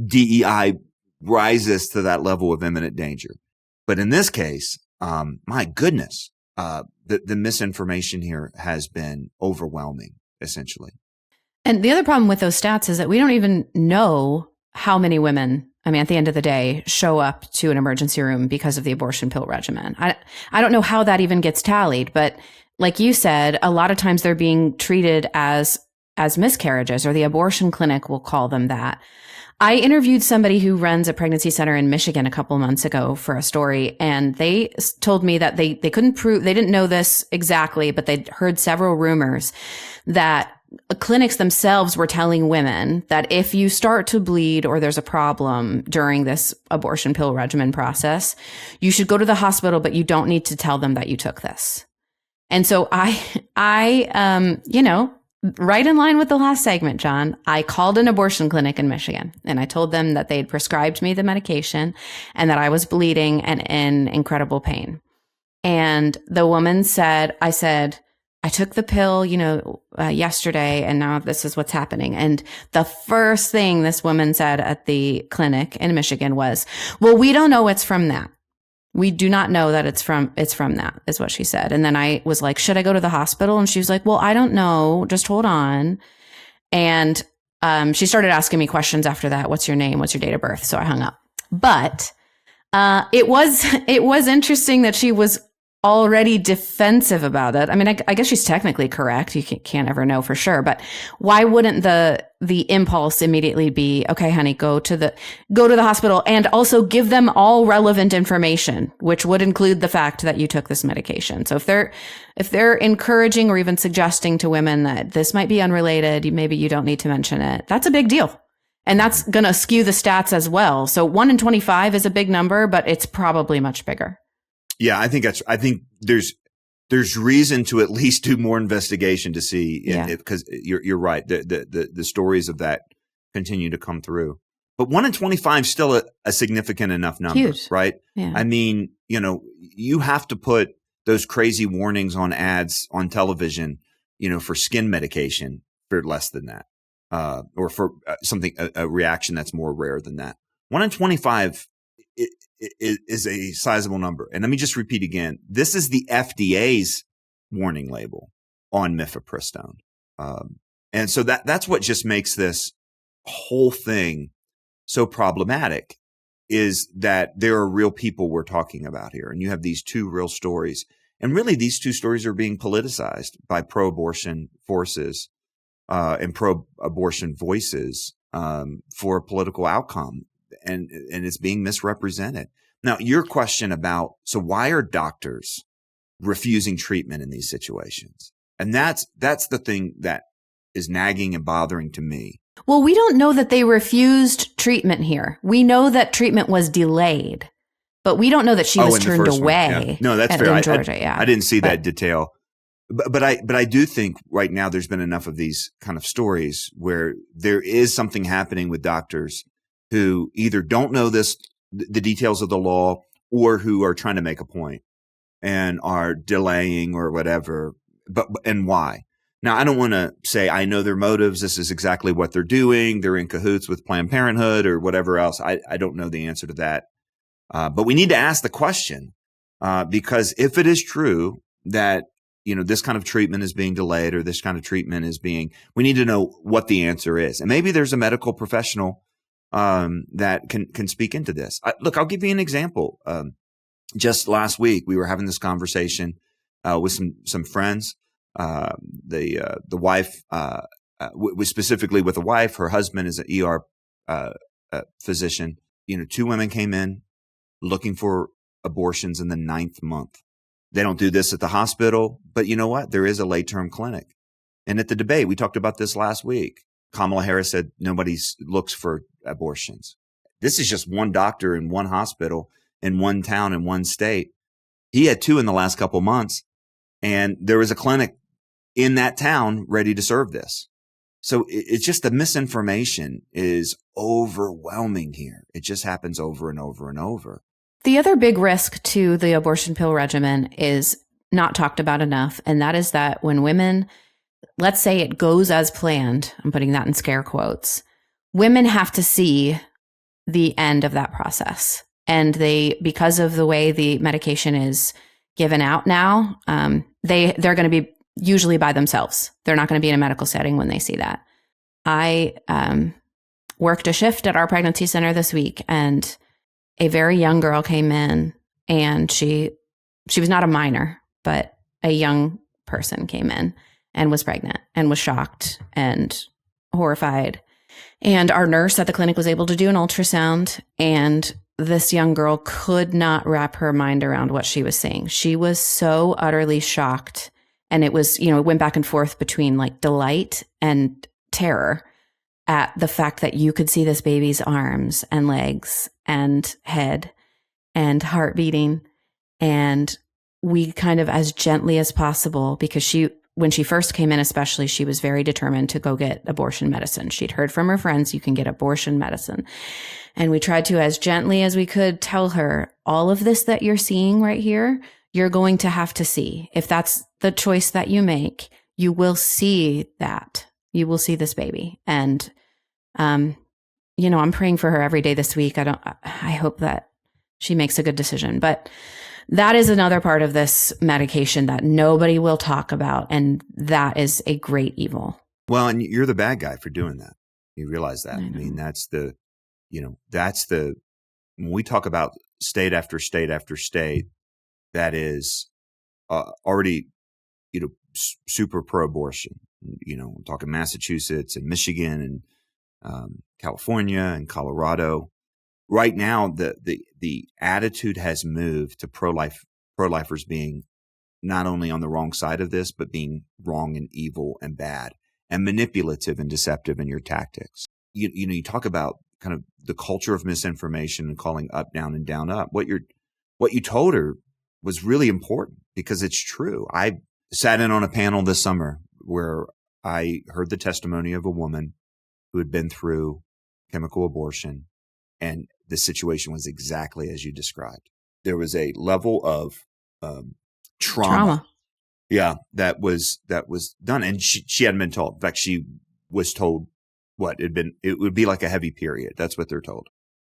DEI rises to that level of imminent danger. But in this case, my goodness, the misinformation here has been overwhelming, essentially. And the other problem with those stats is that we don't even know how many women, at the end of the day, show up to an emergency room because of the abortion pill regimen. I don't know how that even gets tallied, but like you said, a lot of times they're being treated as miscarriages, or the abortion clinic will call them that. I interviewed somebody who runs a pregnancy center in Michigan a couple months ago for a story, and they told me that they couldn't prove, they didn't know this exactly, but they'd heard several rumors that clinics themselves were telling women that if you start to bleed or there's a problem during this abortion pill regimen process, you should go to the hospital, but you don't need to tell them that you took this. And so I right in line with the last segment, John, I called an abortion clinic in Michigan, and I told them that they had prescribed me the medication and that I was bleeding and in incredible pain. And the woman said, I took the pill, yesterday, and now this is what's happening. And the first thing this woman said at the clinic in Michigan was, well, we don't know it's from that. We do not know that it's from that, is what she said. And then I was like, should I go to the hospital? And she was like, well, I don't know. Just hold on. And she started asking me questions after that. What's your name? What's your date of birth? So I hung up. But it was interesting that she was already defensive about it. I guess she's technically correct. You can't ever know for sure. But why wouldn't the impulse immediately be, okay, honey, go to the hospital and also give them all relevant information, which would include the fact that you took this medication. So if they're encouraging or even suggesting to women that this might be unrelated, maybe you don't need to mention it, that's a big deal. And that's going to skew the stats as well. So 1 in 25 is a big number, but it's probably much bigger. Yeah, I think there's reason to at least do more investigation to see because you're right. The stories of that continue to come through. But 1 in 25 is still a significant enough number, Huge. Right? Yeah. I mean, you have to put those crazy warnings on ads on television, for skin medication for less than that, or for something, a reaction that's more rare than that. 1 in 25 is a sizable number. And let me just repeat again. This is the FDA's warning label on mifepristone. And so that's what just makes this whole thing so problematic, is that there are real people we're talking about here. And you have these two real stories. And really, these two stories are being politicized by pro-abortion forces and pro-abortion voices for a political outcome. And it's being misrepresented. Now, your question about, so why are doctors refusing treatment in these situations? And that's the thing that is nagging and bothering to me. Well, we don't know that they refused treatment here. We know that treatment was delayed, but we don't know that she was turned away. Yeah. No, that's fair. In Georgia, I didn't see that detail. But I do think right now there's been enough of these kind of stories where there is something happening with doctors who either don't know the details of the law, or who are trying to make a point and are delaying or whatever. And why? Now, I don't want to say I know their motives. This is exactly what they're doing. They're in cahoots with Planned Parenthood or whatever else. I don't know the answer to that. But we need to ask the question, because if it is true that, this kind of treatment is being delayed, or this kind of treatment is we need to know what the answer is. And maybe there's a medical professional that can speak into this. Look, I'll give you an example. Just last week, we were having this conversation with some friends. The wife was specifically with a wife. Her husband is an ER physician. 2 women came in looking for abortions in the 9th month. They don't do this at the hospital, but you know what? There is a late-term clinic. And at the debate, we talked about this last week. Kamala Harris said nobody looks for abortions. This is just one doctor in one hospital in one town in one state. He had 2 in the last couple months, and there was a clinic in that town ready to serve this. So it's just the misinformation is overwhelming here. It just happens over and over and over. The other big risk to the abortion pill regimen is not talked about enough, and that is that when women, let's say it goes as planned, I'm putting that in scare quotes, women have to see the end of that process. And because of the way the medication is given out now, they're going to be usually by themselves. They're not going to be in a medical setting when they see that. I worked a shift at our pregnancy center this week, and a very young girl came in, and she was not a minor, but a young person came in and was pregnant and was shocked and horrified. And our nurse at the clinic was able to do an ultrasound, and this young girl could not wrap her mind around what she was seeing. She was so utterly shocked. And it was, it went back and forth between like delight and terror at the fact that you could see this baby's arms and legs and head and heart beating. And we kind of, as gently as possible, because when she first came in, especially, she was very determined to go get abortion medicine. She'd heard from her friends, you can get abortion medicine. And we tried to, as gently as we could, tell her, all of this that you're seeing right here, you're going to have to see. If that's the choice that you make, you will see that. You will see this baby. And, I'm praying for her every day this week. I hope that she makes a good decision. But that is another part of this medication that nobody will talk about. And that is a great evil. Well, and you're the bad guy for doing that. You realize that. I mean, when we talk about state after state after state, that is already, super pro-abortion. I'm talking Massachusetts and Michigan and California and Colorado. Right now, the attitude has moved to pro-lifers being not only on the wrong side of this, but being wrong and evil and bad and manipulative and deceptive in your tactics. you talk about kind of the culture of misinformation and calling up, down, and down, up. What you told her was really important because it's true. I sat in on a panel this summer where I heard the testimony of a woman who had been through chemical abortion, and the situation was exactly as you described. There was a level of trauma. Yeah, that was done, and she hadn't been told. In fact, she was told it would be like a heavy period. That's what they're told.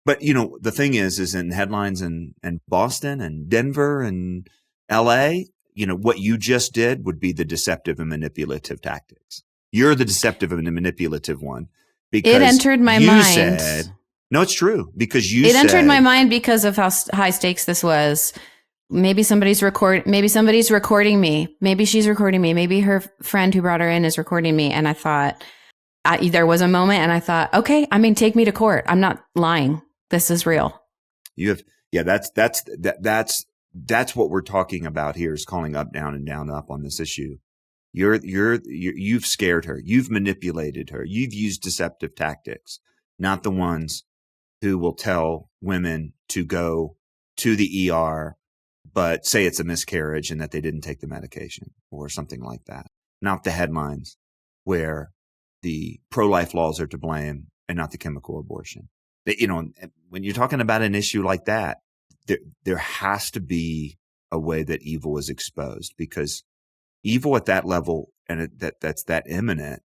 But the thing is in headlines in Boston and Denver and L.A., what you just did would be the deceptive and manipulative tactics. You're the deceptive and the manipulative one because it entered my mind. Said, no, it's true because it entered my mind because of how high stakes this was. Maybe somebody's recording me. Maybe she's recording me. Maybe her friend who brought her in is recording me. And I thought, there was a moment and I thought, okay, take me to court. I'm not lying. This is real. That's what we're talking about here is calling up, down, and down, up on this issue. You've scared her. You've manipulated her. You've used deceptive tactics, not the ones who will tell women to go to the ER, but say it's a miscarriage and that they didn't take the medication or something like that. Not the headlines where the pro-life laws are to blame and not the chemical abortion. When you're talking about an issue like that, there has to be a way that evil is exposed, because evil at that level and that's that imminent,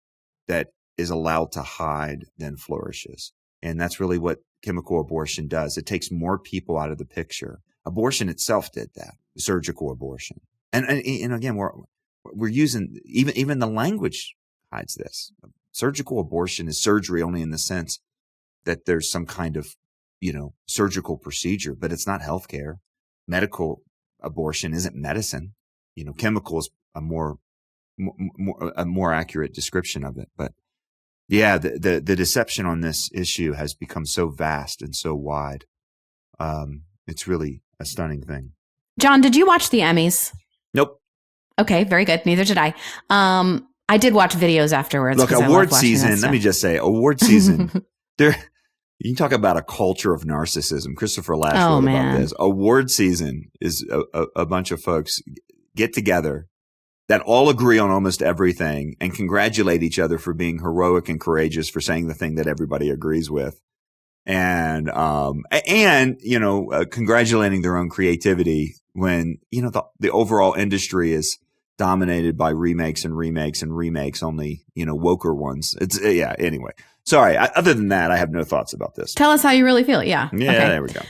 that is allowed to hide, then flourishes. And that's really what chemical abortion does. It takes more people out of the picture. Abortion itself did that, surgical abortion. And again, we're using, even the language hides this. Surgical abortion is surgery only in the sense that there's some kind of, surgical procedure, but it's not healthcare. Medical abortion isn't medicine. Chemical is a more accurate description of it. But yeah, the deception on this issue has become so vast and so wide. It's really a stunning thing. John, did you watch the Emmys? Nope. Okay, very good. Neither did I. I did watch videos afterwards. Look, award season, let me just say, award season, you can talk about a culture of narcissism. Christopher Lash wrote about this. Award season is a bunch of folks get together that all agree on almost everything and congratulate each other for being heroic and courageous for saying the thing that everybody agrees with. And congratulating their own creativity when, the overall industry is dominated by remakes and remakes and remakes, only, woker ones. Anyway. Sorry. Other than that, I have no thoughts about this. Tell us how you really feel. Yeah. Yeah, okay. There we go.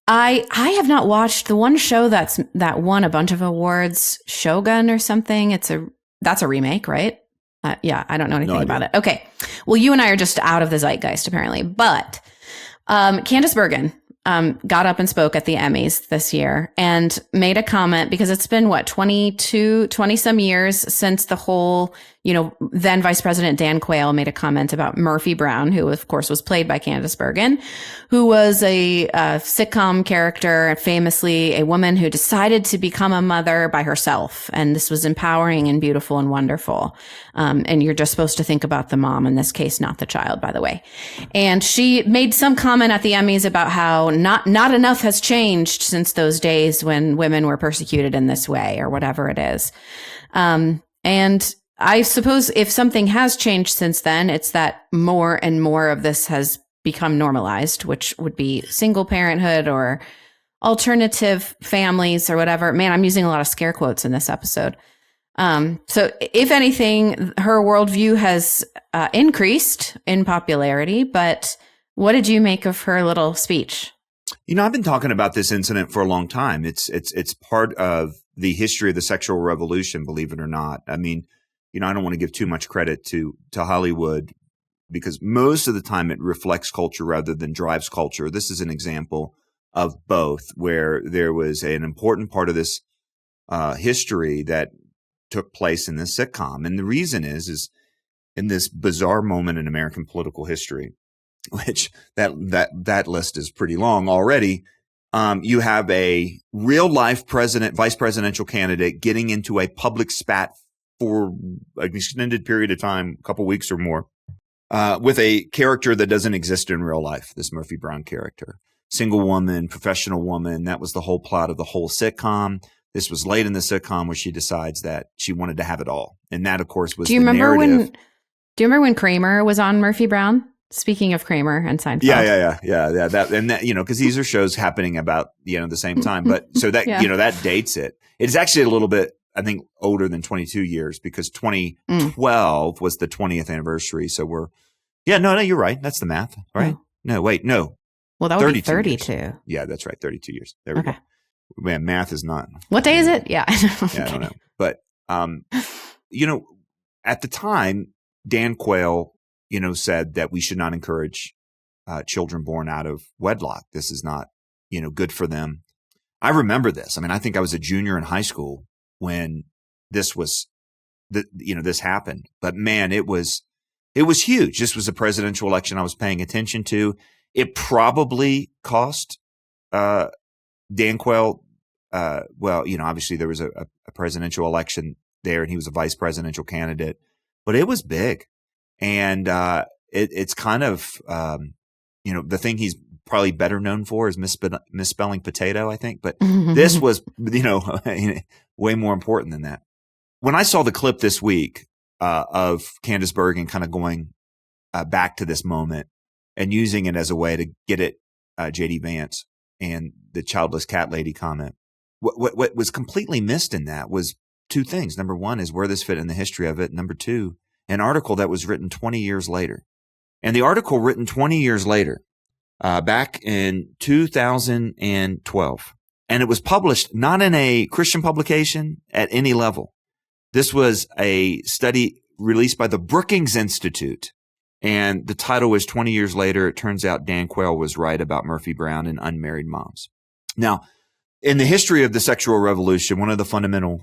I have not watched the one show that won a bunch of awards, Shogun or something. That's a remake, right? Yeah, I don't know anything about it. Okay. Well, you and I are just out of the zeitgeist, apparently. But Candice Bergen got up and spoke at the Emmys this year and made a comment, because it's been, 20 some years since the whole, then Vice President Dan Quayle made a comment about Murphy Brown, who, of course, was played by Candice Bergen, who was a sitcom character, famously a woman who decided to become a mother by herself. And this was empowering and beautiful and wonderful. And you're just supposed to think about the mom in this case, not the child, by the way. And she made some comment at the Emmys about how not enough has changed since those days when women were persecuted in this way, or whatever it is. And I suppose if something has changed since then, it's that more and more of this has become normalized, which would be single parenthood or alternative families or whatever. Man, I'm using a lot of scare quotes in this episode. So if anything, her worldview has increased in popularity. But what did you make of her little speech? I've been talking about this incident for a long time. It's part of the history of the sexual revolution, believe it or not. I mean, I don't want to give too much credit to Hollywood, because most of the time it reflects culture rather than drives culture. This is an example of both, where there was an important part of this history that took place in this sitcom. And the reason is in this bizarre moment in American political history, which that list is pretty long already. You have a real life vice presidential candidate getting into a public spat for an extended period of time, a couple weeks or more, with a character that doesn't exist in real life, this Murphy Brown character. Single woman, professional woman. That was the whole plot of the whole sitcom. This was late in the sitcom where she decides that she wanted to have it all. And that, of course, was the narrative. Do you remember when Kramer was on Murphy Brown? Speaking of Kramer and Seinfeld. Yeah. That, because these are shows happening about, the same time. But so that, that dates it. It's actually a little bit, I think, older than 22 years because 2012 was the 20th anniversary. So you're right. That's the math, right? No, wait, no. Well, that would be 32. Years. Yeah, that's right. 32 years. There we go. Man, math is not. What day is it? Yeah. I don't know. But, at the time, Dan Quayle, said that we should not encourage children born out of wedlock. This is not, good for them. I remember this. I mean, I think I was a junior in high school when this was, this happened. But man, it was huge. This was a presidential election I was paying attention to. It probably cost Dan Quayle. Obviously there was a presidential election there, and he was a vice presidential candidate. But it was big, and it's kind of the thing he's probably better known for is misspelling potato, I think. But this was way more important than that. When I saw the clip this week of Candice Bergen kind of going back to this moment and using it as a way to get at J.D. Vance and the childless cat lady comment. What was completely missed in that was two things. Number one is where this fit in the history of it. Number two, an article that was written 20 years later. And the article written 20 years later, back in 2012. And it was published not in a Christian publication at any level. This was a study released by the Brookings Institute. And the title was 20 years later. It turns out Dan Quayle was right about Murphy Brown and unmarried moms. Now, in the history of the sexual revolution, one of the fundamental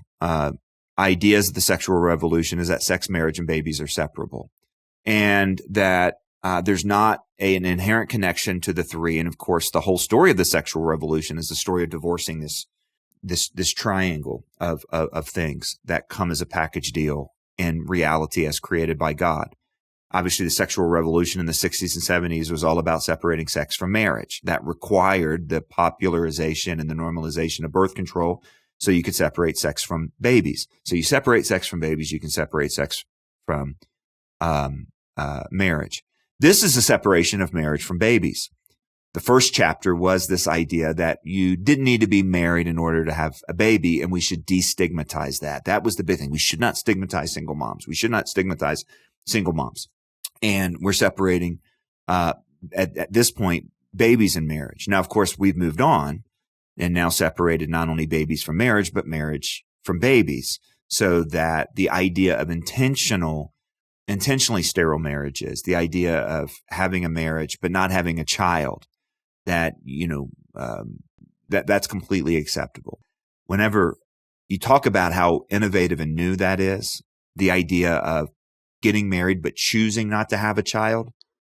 ideas of the sexual revolution is that sex, marriage, and babies are separable, and that there's not an inherent connection to the three. And of course, the whole story of the sexual revolution is the story of divorcing this triangle of things that come as a package deal in reality as created by God. Obviously, the sexual revolution in the 60s and 70s was all about separating sex from marriage. That required the popularization and the normalization of birth control so you could separate sex from babies. So you separate sex from babies, you can separate sex from marriage. This is a separation of marriage from babies. The first chapter was this idea that you didn't need to be married in order to have a baby, and we should destigmatize that. That was the big thing. We should not stigmatize single moms. We should not stigmatize single moms. And we're separating, at this point, babies in marriage. Now, of course, we've moved on and now separated not only babies from marriage, but marriage from babies, so that the idea of intentionally sterile marriages, the idea of having a marriage but not having a child, that, that's completely acceptable. Whenever you talk about how innovative and new that is, the idea of getting married but choosing not to have a child,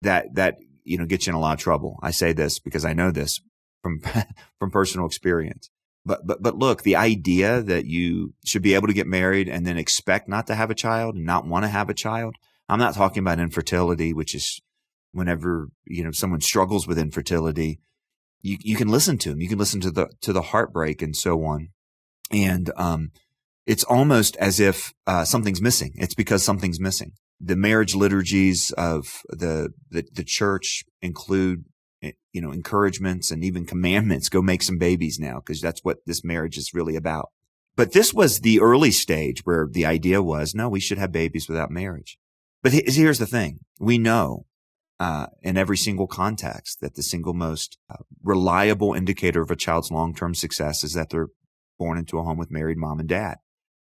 that gets you in a lot of trouble. I say this because I know this from personal experience. But look, the idea that you should be able to get married and then expect not to have a child and not want to have a child. I'm not talking about infertility, which is whenever someone struggles with infertility, you can listen to them. You can listen to the heartbreak and so on. And it's almost as if something's missing. It's because something's missing. The marriage liturgies of the church include, encouragements and even commandments. Go make some babies now, because that's what this marriage is really about. But this was the early stage where the idea was, no, we should have babies without marriage. But here's the thing. We know in every single context that the single most reliable indicator of a child's long-term success is that they're born into a home with married mom and dad.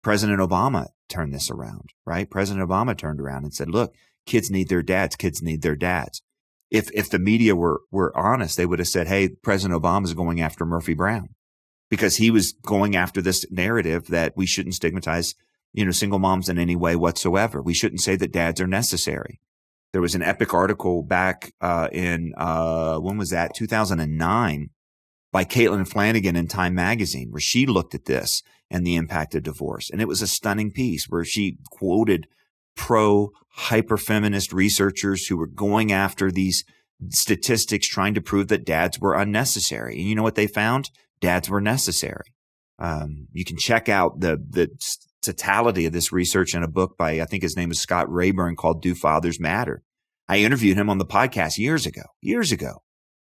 President Obama turned this around, right? President Obama turned around and said, look, kids need their dads. Kids need their dads. If the media were honest, they would have said, hey, President Obama is going after Murphy Brown, because he was going after this narrative that we shouldn't stigmatize, single moms in any way whatsoever. We shouldn't say that dads are necessary. There was an epic article back in when was that? 2009 by Caitlin Flanagan in Time Magazine, where she looked at this and the impact of divorce. And it was a stunning piece where she quoted hyper-feminist researchers who were going after these statistics trying to prove that dads were unnecessary. And you know what they found? Dads were necessary. You can check out the totality of this research in a book by, I think his name is Scott Rayburn, called Do Fathers Matter? I interviewed him on the podcast years ago.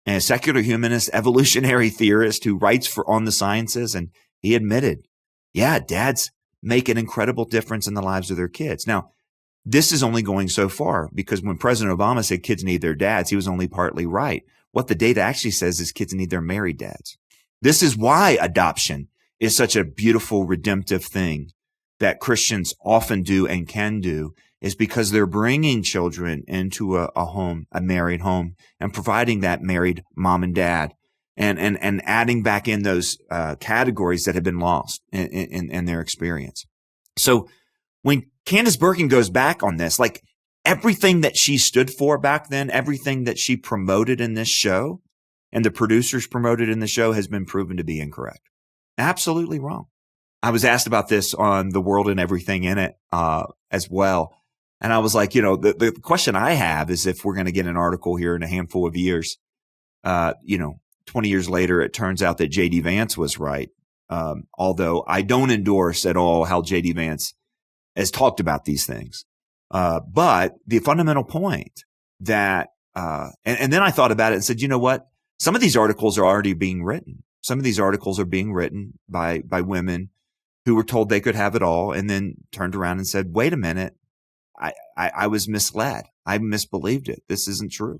And a secular humanist, evolutionary theorist who writes on the sciences, and he admitted, yeah, dads make an incredible difference in the lives of their kids. Now, this is only going so far, because when President Obama said kids need their dads, he was only partly right. What the data actually says is kids need their married dads. This is why adoption is such a beautiful, redemptive thing that Christians often do and can do, is because they're bringing children into a home, a married home, and providing that married mom and dad, and adding back in those categories that have been lost in their experience. So when Candice Bergen goes back on this, like everything that she stood for back then, everything that she promoted in this show and the producers promoted in the show has been proven to be incorrect. Absolutely wrong. I was asked about this on The World and Everything in It as well. And I was like, the question I have is, if we're going to get an article here in a handful of years, 20 years later, it turns out that J.D. Vance was right. Although I don't endorse at all how J.D. Vance has talked about these things. But the fundamental point that, and then I thought about it and said, you know what? Some of these articles are already being written. Some of these articles are being written by women who were told they could have it all, and then turned around and said, wait a minute, I was misled. I misbelieved it. This isn't true.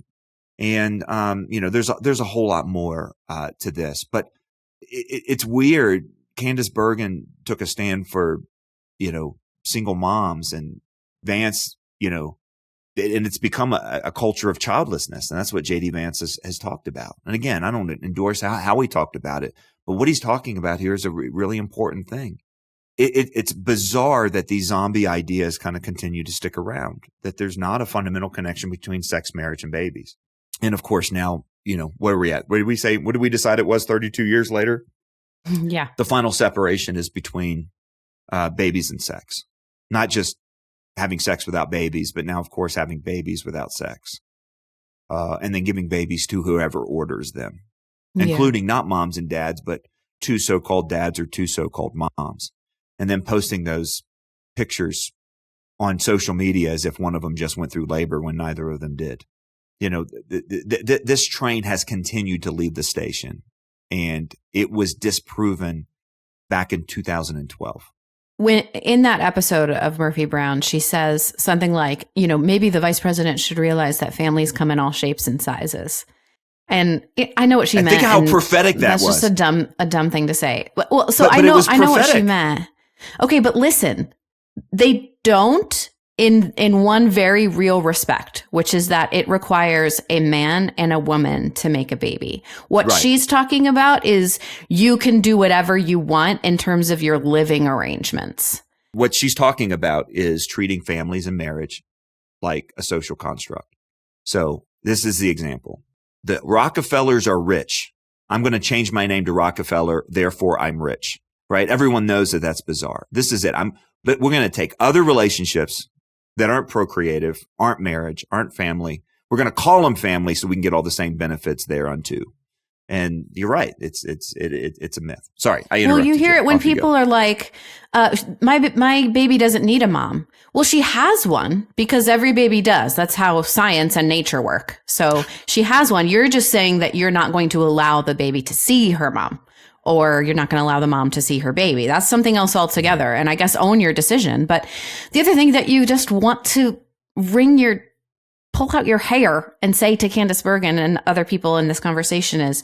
And, there's a whole lot more to this, but it's weird. Candice Bergen took a stand for, single moms, and Vance, and it's become a culture of childlessness. And that's what J.D. Vance has talked about. And again, I don't endorse how he talked about it, but what he's talking about here is a really important thing. It's bizarre that these zombie ideas kind of continue to stick around, that there's not a fundamental connection between sex, marriage, and babies. And of course, now, what are we at? What did we decide it was 32 years later? Yeah. The final separation is between babies and sex, not just having sex without babies, but now, of course, having babies without sex, and then giving babies to whoever orders them, including not moms and dads, but two so-called dads or two so-called moms, and then posting those pictures on social media as if one of them just went through labor when neither of them did. This train has continued to leave the station, and it was disproven back in 2012. When in that episode of Murphy Brown, she says something like, maybe the vice president should realize that families come in all shapes and sizes. And I know what she meant. Think how prophetic that was. That's just a dumb thing to say. Well, so I know what she meant. Okay, but listen, they don't in one very real respect, which is that it requires a man and a woman to make a baby. What she's talking about is you can do whatever you want in terms of your living arrangements. What she's talking about is treating families and marriage like a social construct. So this is the example. The Rockefellers are rich. I'm going to change my name to Rockefeller, therefore I'm rich, right? Everyone knows that that's bizarre. This is it. But we're going to take other relationships that aren't procreative, aren't marriage, aren't family. We're going to call them family so we can get all the same benefits thereunto. And you're right. It's a myth. Sorry, I interrupted. Well, you hear it when people are like, my baby doesn't need a mom. Well, she has one because every baby does. That's how science and nature work. So she has one. You're just saying that you're not going to allow the baby to see her mom, or you're not going to allow the mom to see her baby. That's something else altogether. And I guess own your decision. But the other thing that you just want to pull out your hair and say to Candice Bergen and other people in this conversation is,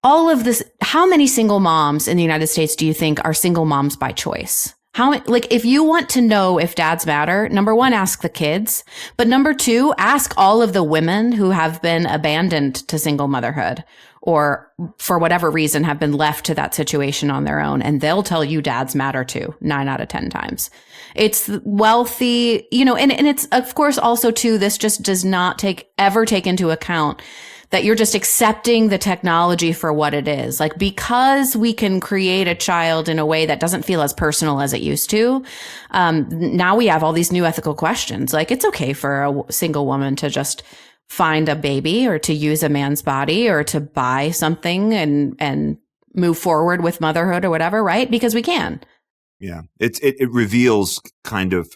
all of this, how many single moms in the United States do you think are single moms by choice? If you want to know if dads matter, number one, ask the kids. But number two, ask all of the women who have been abandoned to single motherhood, or for whatever reason have been left to that situation on their own. And they'll tell you dads matter too, 9 out of 10 times. It's wealthy, and it's, of course, also too, this just does not ever take into account that you're just accepting the technology for what it is. Like, because we can create a child in a way that doesn't feel as personal as it used to, now we have all these new ethical questions. Like, it's okay for a single woman to just find a baby or to use a man's body or to buy something and move forward with motherhood or whatever, right? Because we can. Yeah. It reveals kind of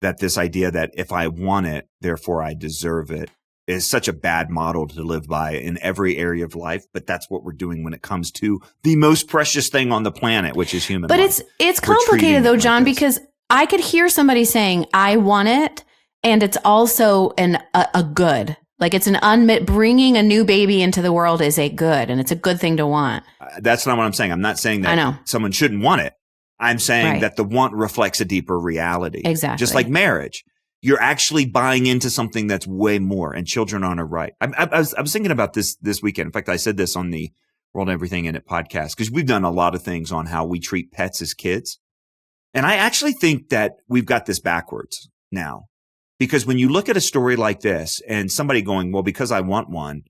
that this idea that if I want it, therefore I deserve it, is such a bad model to live by in every area of life. But that's what we're doing when it comes to the most precious thing on the planet, which is human life. But it's complicated though, John, because I could hear somebody saying, I want it. And it's also a good, like it's an bringing a new baby into the world is a good, and it's a good thing to want. That's not what I'm saying. I'm not saying that someone shouldn't want it. I'm saying that the want reflects a deeper reality. Exactly. Just like marriage. You're actually buying into something that's way more, and children aren't a right. I was thinking about this weekend. In fact, I said this on the World Everything in It podcast, because we've done a lot of things on how we treat pets as kids. And I actually think that we've got this backwards now, because when you look at a story like this and somebody going, well, because I want one.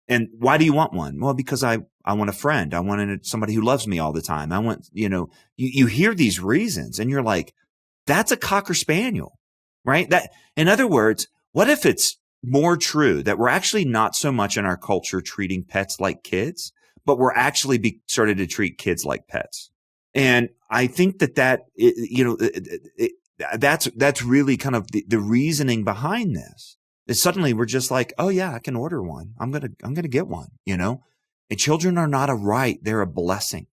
And why do you want one? Well, because I want a friend. I want somebody who loves me all the time. I want, you hear these reasons and you're like, that's a Cocker Spaniel. Right? That, in other words, what if it's more true that we're actually not so much in our culture treating pets like kids, but we're actually started to treat kids like pets? And I think that's really kind of the reasoning behind this. Is suddenly we're just like, oh yeah, I can order one. I'm gonna get one. And children are not a right; they're a blessing.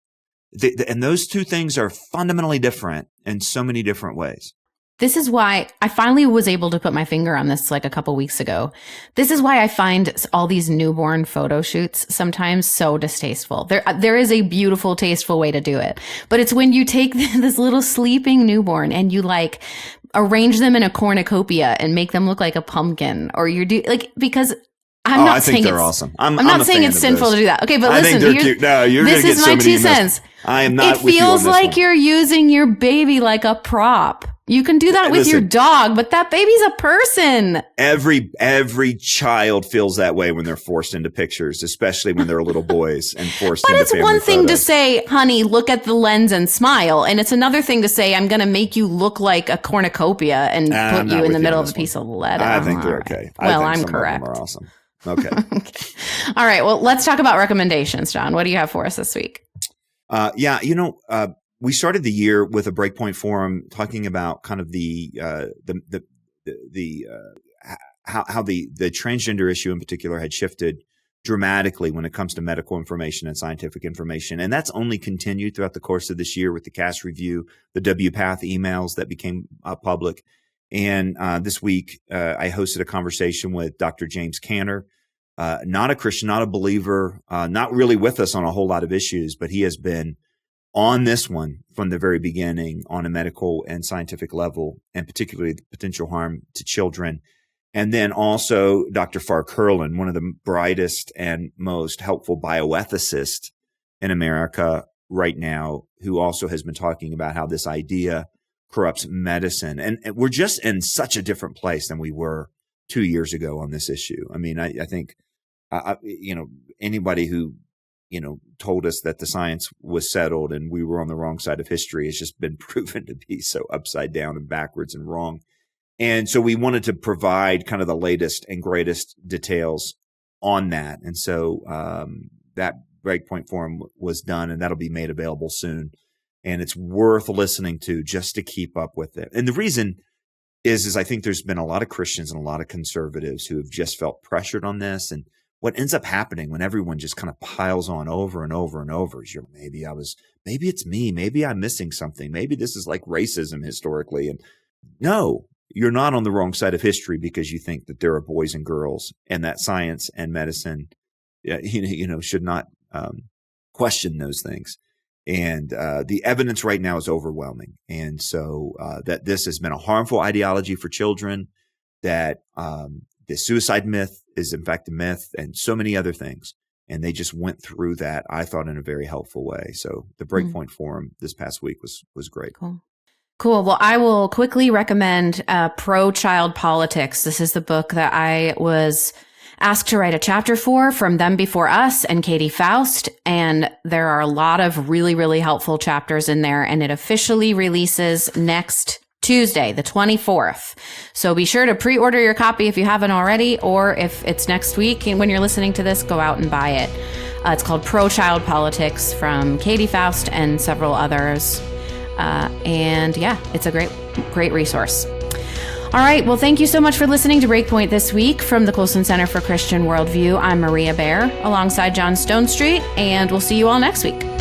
And those two things are fundamentally different in so many different ways. This is why I finally was able to put my finger on this like a couple weeks ago. This is why I find all these newborn photo shoots sometimes so distasteful. There is a beautiful, tasteful way to do it. But it's when you take this little sleeping newborn and you like arrange them in a cornucopia and make them look like a pumpkin, or because I'm not saying they're awesome. I'm not saying it's sinful to do that. Okay, but listen, they're cute. No, this is my 2 cents. I am not. It feels like you're using your baby like a prop. You can do that with your dog, but that baby's a person. Every child feels that way when they're forced into pictures, especially when they're little boys and forced into family photos. But it's one thing to say, honey, look at the lens and smile. And it's another thing to say, I'm going to make you look like a cornucopia and put you in the middle of a piece of lead. I think they're okay. Well, I'm correct. Some of them are awesome. Okay. Okay. All right. Well, let's talk about recommendations, John. What do you have for us this week? We started the year with a Breakpoint forum talking about kind of how the transgender issue in particular had shifted dramatically when it comes to medical information and scientific information. And that's only continued throughout the course of this year with the CAS review, the WPATH emails that became public. And this week, I hosted a conversation with Dr. James Cantor, not a Christian, not a believer, not really with us on a whole lot of issues, but he has been on this one from the very beginning on a medical and scientific level, and particularly the potential harm to children. And then also Dr. Farr Curlin, one of the brightest and most helpful bioethicists in America right now, who also has been talking about how this idea corrupts medicine. And we're just in such a different place than we were 2 years ago on this issue. I mean, I think, anybody who, told us that the science was settled and we were on the wrong side of history has just been proven to be so upside down and backwards and wrong. And so we wanted to provide kind of the latest and greatest details on that. And so that Breakpoint forum was done, and that'll be made available soon. And it's worth listening to just to keep up with it. And the reason is I think there's been a lot of Christians and a lot of conservatives who have just felt pressured on this. And what ends up happening when everyone just kind of piles on over and over and over is maybe it's me, maybe I'm missing something. Maybe this is like racism historically. And no, you're not on the wrong side of history because you think that there are boys and girls, and that science and medicine, should not question those things. And the evidence right now is overwhelming. And so that this has been a harmful ideology for children, that the suicide myth is in fact a myth, and so many other things. And they just went through that, I thought, in a very helpful way. So the Breakpoint forum this past week was great. Cool. Well, I will quickly recommend Pro-Child Politics. This is the book that I was asked to write a chapter for from Them Before Us and Katie Faust. And there are a lot of really, really helpful chapters in there. And it officially releases next Tuesday, the 24th. So be sure to pre-order your copy if you haven't already, or if it's next week and when you're listening to this, go out and buy it. It's called Pro-Child Politics from Katie Faust and several others. And yeah, it's a great resource. All right. Well, thank you so much for listening to Breakpoint this week from the Colson Center for Christian Worldview. I'm Maria Bear alongside John Stonestreet, and we'll see you all next week.